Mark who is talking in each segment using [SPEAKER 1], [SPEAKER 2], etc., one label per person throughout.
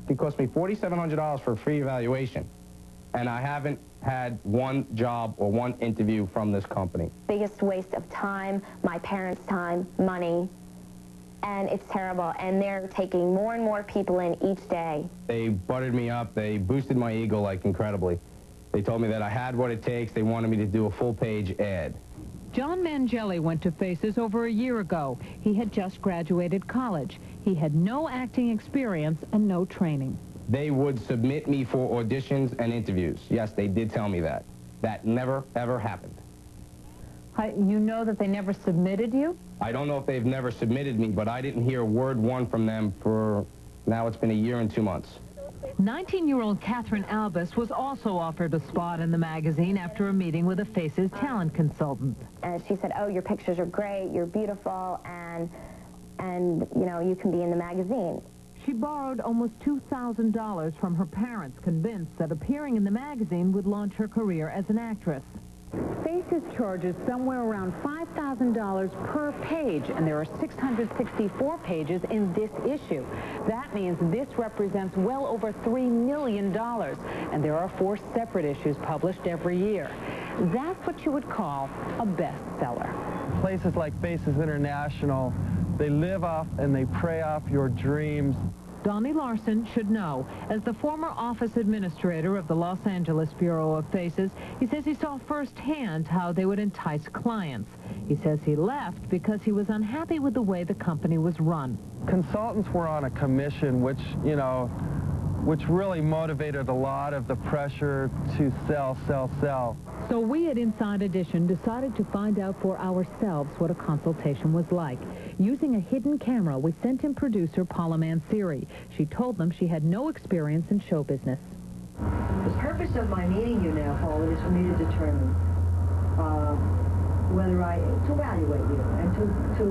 [SPEAKER 1] It cost me $4,700 for a free evaluation, and I haven't had one job or one interview from this company.
[SPEAKER 2] Biggest waste of time, my parents' time, money, and it's terrible. And they're taking more and more people in each day.
[SPEAKER 1] They buttered me up. They boosted my ego, like, incredibly. They told me that I had what it takes. They wanted me to do a full-page ad.
[SPEAKER 3] John Mangelli went to Faces over a year ago. He had just graduated college. He had no acting experience and no training.
[SPEAKER 1] They would submit me for auditions and interviews. Yes, they did tell me that. That never, ever happened.
[SPEAKER 3] You know that they never submitted you?
[SPEAKER 1] I don't know if they've never submitted me, but I didn't hear word one from them for, now it's been a year and 2 months.
[SPEAKER 3] 19-year-old Catherine Albus was also offered a spot in the magazine after a meeting with a Faces talent consultant.
[SPEAKER 2] And she said, oh, your pictures are great, you're beautiful, and you know, you can be in the magazine.
[SPEAKER 3] She borrowed almost $2,000 from her parents, convinced that appearing in the magazine would launch her career as an actress. Faces charges somewhere around $5,000 per page, and there are 664 pages in this issue. That means this represents well over $3 million, and there are 4 separate issues published every year. That's what you would call a bestseller.
[SPEAKER 4] Places like Faces International, they live off and they prey off your dreams.
[SPEAKER 3] Donnie Larson should know. As the former office administrator of the Los Angeles Bureau of Faces, he says he saw firsthand how they would entice clients. He says he left because he was unhappy with the way the company was run.
[SPEAKER 4] Consultants were on a commission, which, you know, which really motivated a lot of the pressure to sell, sell, sell.
[SPEAKER 3] So we at Inside Edition decided to find out for ourselves what a consultation was like. Using a hidden camera, we sent in producer Paula Mansiri. She told them she had no experience in show business.
[SPEAKER 5] The purpose of my meeting you now, Paula, is for me to determine to evaluate you and to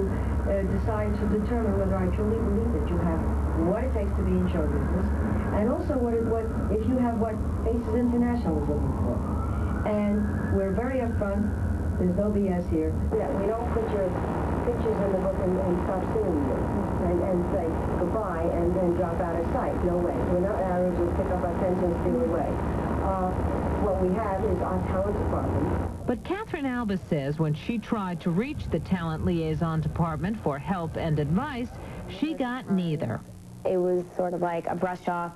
[SPEAKER 5] decide to determine whether I truly believe that you have what it takes to be in show business, and also if you have what Faces International is looking for. And we're very upfront. There's no BS here. Yeah, we don't put your pictures in the book and stop suing you and say goodbye and then drop out of sight. No way. We're not arrogant, just pick up our pens and steal away. What we have is our talent department.
[SPEAKER 3] But Catherine Albus says when she tried to reach the talent liaison department for help and advice, she got neither.
[SPEAKER 2] It was sort of like a brush off.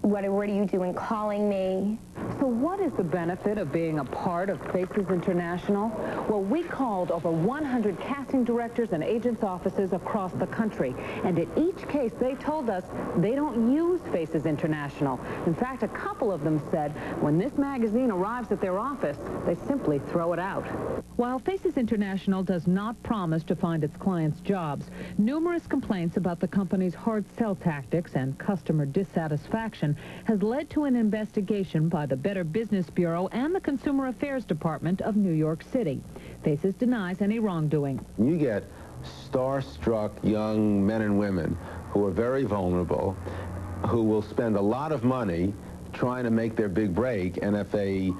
[SPEAKER 2] What are you doing calling me?
[SPEAKER 3] So what is the benefit of being a part of Faces International? Well, we called over 100 casting directors and agents' offices across the country. And in each case, they told us they don't use Faces International. In fact, a couple of them said when this magazine arrives at their office, they simply throw it out. While Faces International does not promise to find its clients jobs, numerous complaints about the company's hard sell tactics and customer dissatisfaction has led to an investigation by the Better Business Bureau and the Consumer Affairs Department of New York City. Faces denies any wrongdoing.
[SPEAKER 6] You get star-struck young men and women who are very vulnerable, who will spend a lot of money trying to make their big break, and if a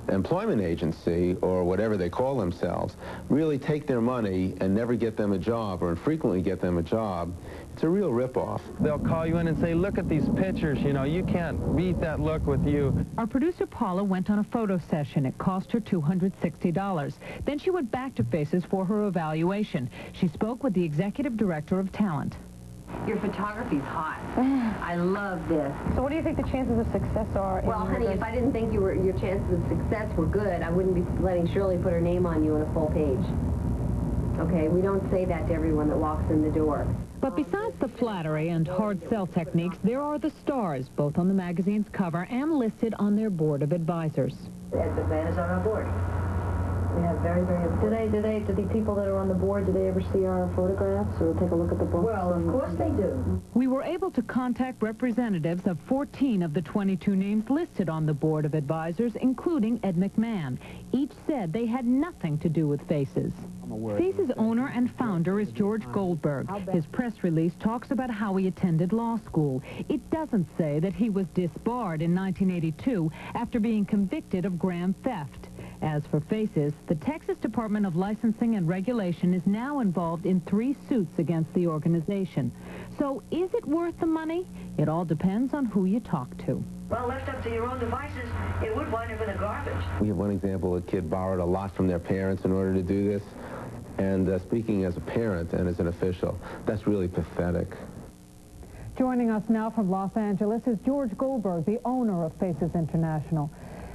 [SPEAKER 6] employment agency, or whatever they call themselves, really take their money and never get them a job, or infrequently get them a job, it's a real ripoff.
[SPEAKER 4] They'll call you in and say, look at these pictures, you know, you can't beat that look with you.
[SPEAKER 3] Our producer Paula went on a photo session. It cost her $260. Then she went back to Faces for her evaluation. She spoke with the executive director of talent.
[SPEAKER 5] Your photography's hot. I love this.
[SPEAKER 7] So what do you think the chances of success are?
[SPEAKER 5] Well, honey, if I didn't think your chances of success were good, I wouldn't be letting Shirley put her name on you on a full page. Okay, we don't say that to everyone that walks in the door.
[SPEAKER 3] But besides the flattery and hard sell techniques, there are the stars, both on the magazine's cover and listed on their board of advisors.
[SPEAKER 5] And the man is on our board. We have very, very important.
[SPEAKER 7] Do the people that are on the board, do they ever see our photographs or take a look at the books?
[SPEAKER 5] Well, of course they do.
[SPEAKER 3] We were able to contact representatives of 14 of the 22 names listed on the board of advisors, including Ed McMahon. Each said they had nothing to do with Faces. Faces owner and founder is George Goldberg. His press release talks about how he attended law school. It doesn't say that he was disbarred in 1982 after being convicted of grand theft. As for Faces, the Texas Department of Licensing and Regulation is now involved in 3 suits against the organization. So is it worth the money? It all depends on who you talk to.
[SPEAKER 5] Well, left up to your own devices, it would wind up in the garbage.
[SPEAKER 6] We have one example, a kid borrowed a lot from their parents in order to do this. And speaking as a parent and as an official, that's really pathetic.
[SPEAKER 3] Joining us now from Los Angeles is George Goldberg, the owner of Faces International.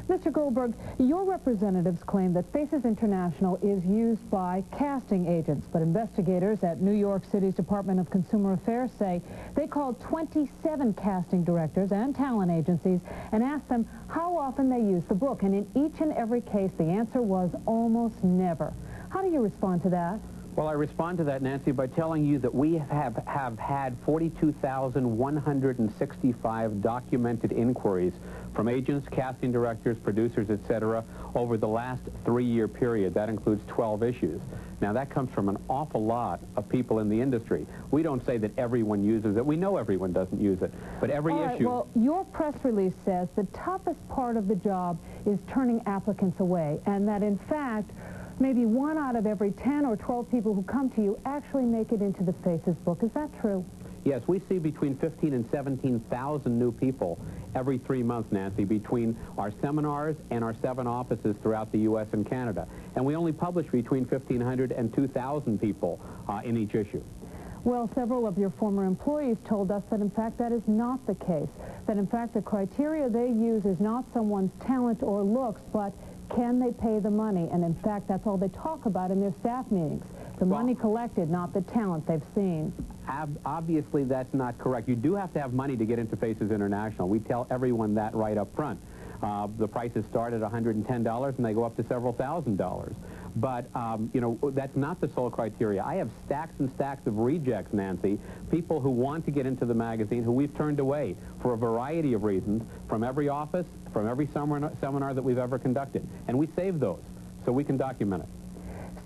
[SPEAKER 3] Mr. Goldberg, your representatives claim that Faces International is used by casting agents, but investigators at New York City's Department of Consumer Affairs say they called 27 casting directors and talent agencies and asked them how often they use the book. And in each and every case, the answer was almost never. How do you respond to that?
[SPEAKER 8] Well, I respond to that, Nancy, by telling you that we have had 42,165 documented inquiries from agents, casting directors, producers, etc., over the last 3-year period. That includes 12 issues. Now, that comes from an awful lot of people in the industry. We don't say that everyone uses it. We know everyone doesn't use it. But every issue...
[SPEAKER 3] Well, your press release says the toughest part of the job is turning applicants away, and that, in fact, maybe 1 out of every 10 or 12 people who come to you actually make it into the Faces book. Is that true?
[SPEAKER 8] Yes, we see between 15,000 and 17,000 new people every 3 months, Nancy, between our seminars and our 7 offices throughout the U.S. and Canada. And we only publish between 1,500 and 2,000 people in each issue.
[SPEAKER 3] Well, several of your former employees told us that, in fact, that is not the case. That, in fact, the criteria they use is not someone's talent or looks, but can they pay the money? And, in fact, that's all they talk about in their staff meetings. The money collected, not the talent they've seen.
[SPEAKER 8] Obviously, that's not correct. You do have to have money to get into Faces International. We tell everyone that right up front. The prices start at $110, and they go up to several $1,000s. But, you know, that's not the sole criteria. I have stacks and stacks of rejects, Nancy, people who want to get into the magazine who we've turned away for a variety of reasons from every office, from every seminar that we've ever conducted. And we save those so we can document it.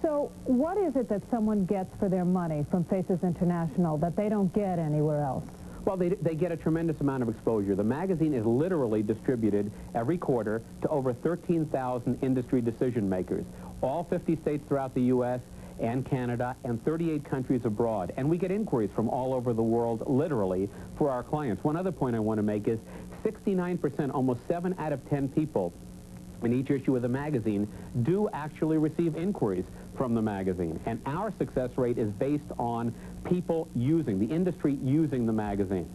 [SPEAKER 3] So what is it that someone gets for their money from Faces International that they don't get anywhere else?
[SPEAKER 8] Well, they get a tremendous amount of exposure. The magazine is literally distributed every quarter to over 13,000 industry decision makers, all 50 states throughout the U.S. and Canada and 38 countries abroad. And we get inquiries from all over the world, literally, for our clients. One other point I want to make is 69%, almost 7 out of 10 people in each issue of the magazine do actually receive inquiries from the magazine. And our success rate is based on people using, the industry using the magazine.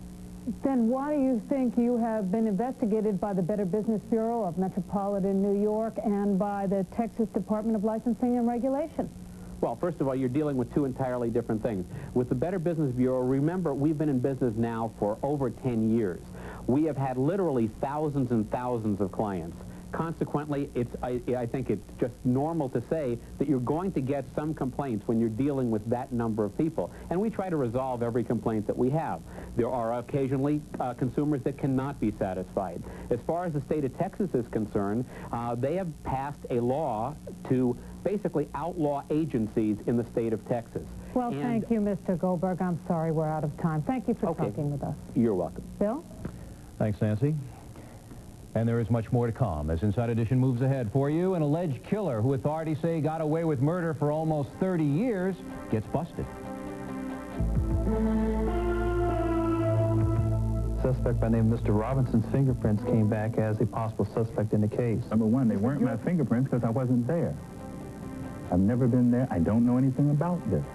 [SPEAKER 3] Then why do you think you have been investigated by the Better Business Bureau of Metropolitan New York and by the Texas Department of Licensing and Regulation?
[SPEAKER 8] Well, first of all, you're dealing with 2 entirely different things. With the Better Business Bureau, remember, we've been in business now for over 10 years. We have had literally thousands and thousands of clients. Consequently, I think it's just normal to say that you're going to get some complaints when you're dealing with that number of people. And we try to resolve every complaint that we have. There are occasionally consumers that cannot be satisfied. As far as the state of Texas is concerned, they have passed a law to basically outlaw agencies in the state of Texas.
[SPEAKER 3] Well, thank you, Mr. Goldberg. I'm sorry we're out of time. Thank you for talking with us.
[SPEAKER 8] You're welcome.
[SPEAKER 3] Bill?
[SPEAKER 9] Thanks, Nancy. And there is much more to come as Inside Edition moves ahead for you. An alleged killer who authorities say got away with murder for almost 30 years gets busted.
[SPEAKER 10] Suspect by the name of Mr. Robinson's fingerprints came back as a possible suspect in the case.
[SPEAKER 11] Number one, they weren't my fingerprints because I wasn't there. I've never been there. I don't know anything about this.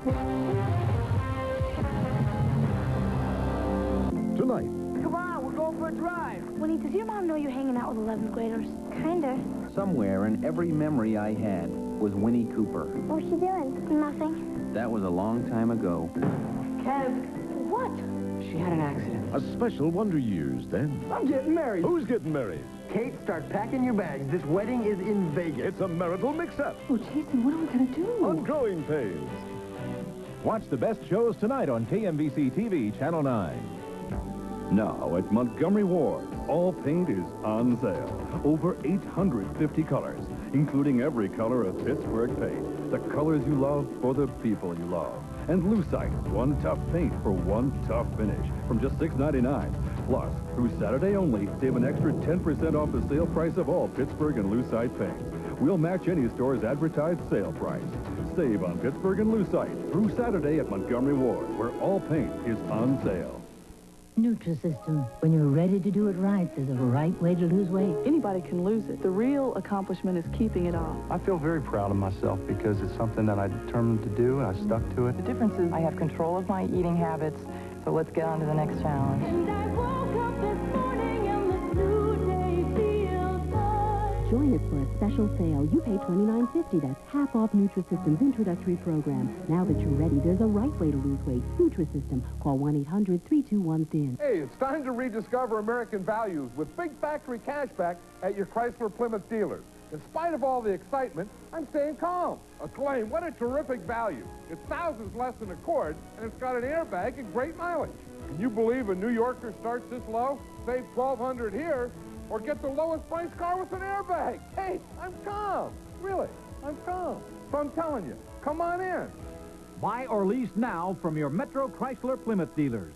[SPEAKER 12] Tonight.
[SPEAKER 13] Come on, we're going for a drive.
[SPEAKER 14] Winnie, does your mom know you're hanging out with 11th graders? Kinda.
[SPEAKER 15] Somewhere in every memory I had was Winnie Cooper.
[SPEAKER 14] What's she doing? Nothing.
[SPEAKER 15] That was a long time ago.
[SPEAKER 13] Kev.
[SPEAKER 14] What?
[SPEAKER 13] She had an accident.
[SPEAKER 12] A special Wonder Years, then.
[SPEAKER 13] I'm getting married.
[SPEAKER 12] Who's getting married?
[SPEAKER 13] Kate, start packing your bags. This wedding is in Vegas.
[SPEAKER 12] It's a marital mix-up.
[SPEAKER 3] Oh, Jason, what are we going to do?
[SPEAKER 12] On Growing Pains. Watch the best shows tonight on KMBC-TV, Channel 9. Now at Montgomery Ward, all paint is on sale. Over 850 colors, including every color of Pittsburgh paint. The colors you love for the people you love. And Lucite, one tough paint for one tough finish from just $6.99. Plus, through Saturday only, save an extra 10% off the sale price of all Pittsburgh and Lucite paints. We'll match any store's advertised sale price. Save on Pittsburgh and Lucite through Saturday at Montgomery Ward, where all paint is on sale.
[SPEAKER 16] Nutrisystem. When you're ready to do it right, there's a right way to lose weight.
[SPEAKER 17] Anybody can lose it. The real accomplishment is keeping it off.
[SPEAKER 10] I feel very proud of myself because it's something that I determined to do, and I stuck to it.
[SPEAKER 18] The difference is I have control of my eating habits, so let's get on to the next challenge.
[SPEAKER 19] And I woke up this morning and this new day feels good.
[SPEAKER 20] Join us for a special sale. You pay $29.50. That's half off Nutrisystem's introductory program. Now that you're ready, there's a right way to lose weight. Nutrisystem. Call 1-800-321-THIN.
[SPEAKER 21] Hey, it's time to rediscover American values with big factory cashback at your Chrysler Plymouth dealers. In spite of all the excitement, I'm staying calm. Acclaim, what a terrific value. It's thousands less than Accord, and it's got an airbag and great mileage. Can you believe a New Yorker starts this low? Save $1,200 here, or get the lowest price car with an airbag. Hey, I'm calm. Really, I'm calm. So I'm telling you, come on in.
[SPEAKER 22] Buy or lease now from your Metro Chrysler Plymouth dealers.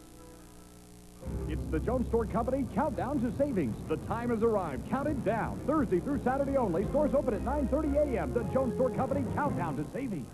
[SPEAKER 12] It's the Jones Store Company Countdown to Savings. The time has arrived. Count it down. Thursday through Saturday only. Stores open at 9:30 a.m. The Jones Store Company Countdown to Savings.